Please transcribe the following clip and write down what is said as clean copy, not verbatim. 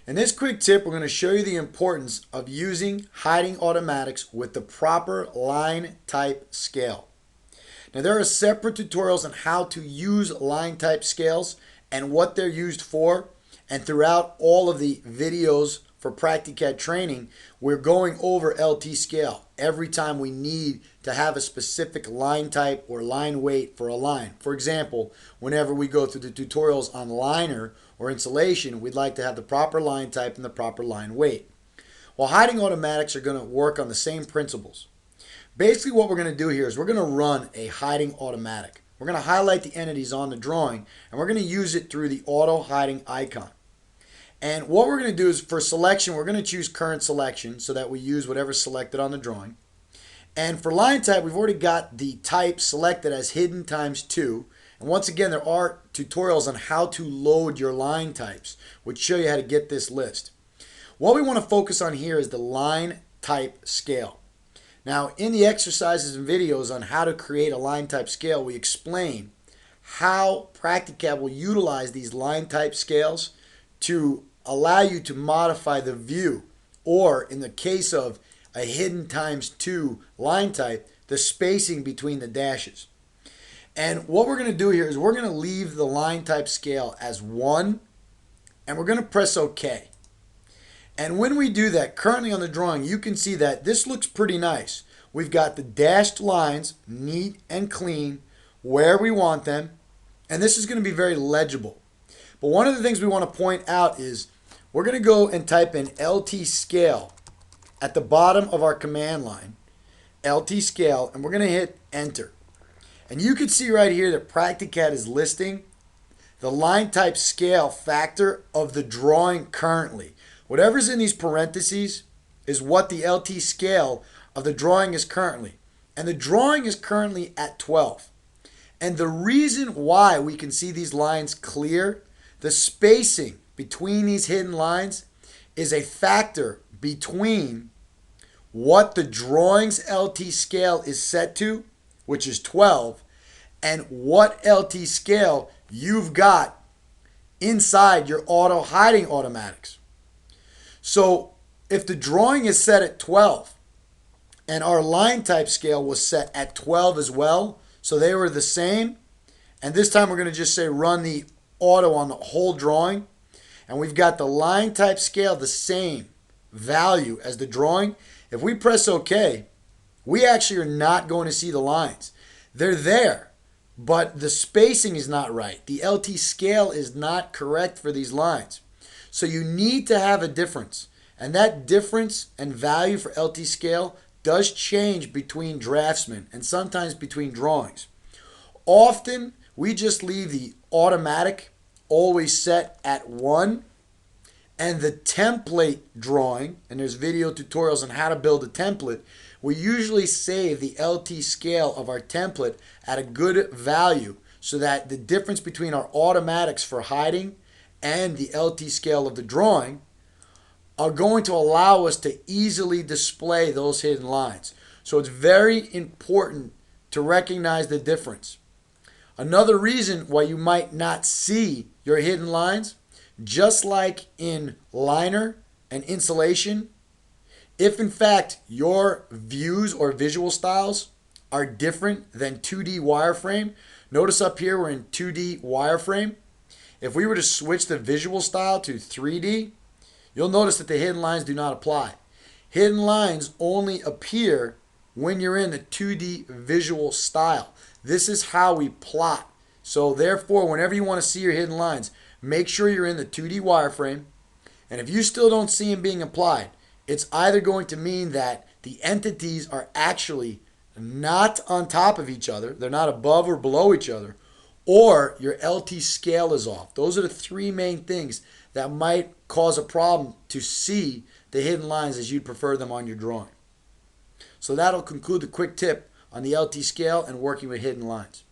In this quick tip, we're going to show you the importance of using hiding automatics with the proper line type scale. Now, there are separate tutorials on how to use line type scales and what they're used for. And throughout all of the videos for PractiCAD training, we're going over LTScale every time we need to have a specific line type or line weight for a line. For example, whenever we go through the tutorials on liner or insulation, we'd like to have the proper line type and the proper line weight. Well, hiding automatics are going to work on the same principles. Basically, what we're going to do here is we're going to run a hiding automatic. We're going to highlight the entities on the drawing, and we're going to use it through the auto hiding icon. And what we're going to do is for selection, we're going to choose current selection so that we use whatever's selected on the drawing. And for line type, we've already got the type selected as hidden times 2. And once again, there are tutorials on how to load your line types, which show you how to get this list. What we want to focus on here is the line type scale. Now, in the exercises and videos on how to create a line type scale, we explain how PractiCAD will utilize these line type scales to allow you to modify the view, or in the case of a hidden times 2 line type, the spacing between the dashes. And what we're going to do here is we're going to leave the line type scale as 1, and we're going to press OK. And when we do that, currently on the drawing, you can see that this looks pretty nice. We've got the dashed lines neat and clean where we want them, and this is going to be very legible. But one of the things we want to point out is we're going to go and type in LTScale at the bottom of our command line, LTScale, and we're going to hit enter. And you can see right here that PractiCAD is listing the line type scale factor of the drawing currently. Whatever's in these parentheses is what the LTScale of the drawing is currently. And the drawing is currently at 12. And the reason why we can see these lines clear, the spacing between these hidden lines, is a factor between what the drawing's LTScale is set to, which is 12, and what LTScale you've got inside your auto hiding automatics. So if the drawing is set at 12 and our line type scale was set at 12 as well, so they were the same, and this time we're going to just say run the auto on the whole drawing, and we've got the line type scale the same value as the drawing. If we press OK, we actually are not going to see the lines. They're there, but the spacing is not right. The LTScale is not correct for these lines. So you need to have a difference, and that difference and value for LTScale does change between draftsmen and sometimes between drawings. Often we just leave the automatic always set at 1, and the template drawing, and there's video tutorials on how to build a template, we usually save the LTScale of our template at a good value so that the difference between our automatics for hiding and the LTScale of the drawing are going to allow us to easily display those hidden lines. So it's very important to recognize the difference. Another reason why you might not see your hidden lines, just like in liner and insulation, if in fact your views or visual styles are different than 2D wireframe, notice up here we're in 2D wireframe. If we were to switch the visual style to 3D, you'll notice that the hidden lines do not apply. Hidden lines only appear when you're in the 2D visual style. This is how we plot. So therefore, whenever you want to see your hidden lines, make sure you're in the 2D wireframe. And if you still don't see them being applied, it's either going to mean that the entities are actually not on top of each other, they're not above or below each other, or your LTScale is off. Those are the 3 main things that might cause a problem to see the hidden lines as you'd prefer them on your drawing. So that'll conclude the quick tip on the LTScale and working with hidden lines.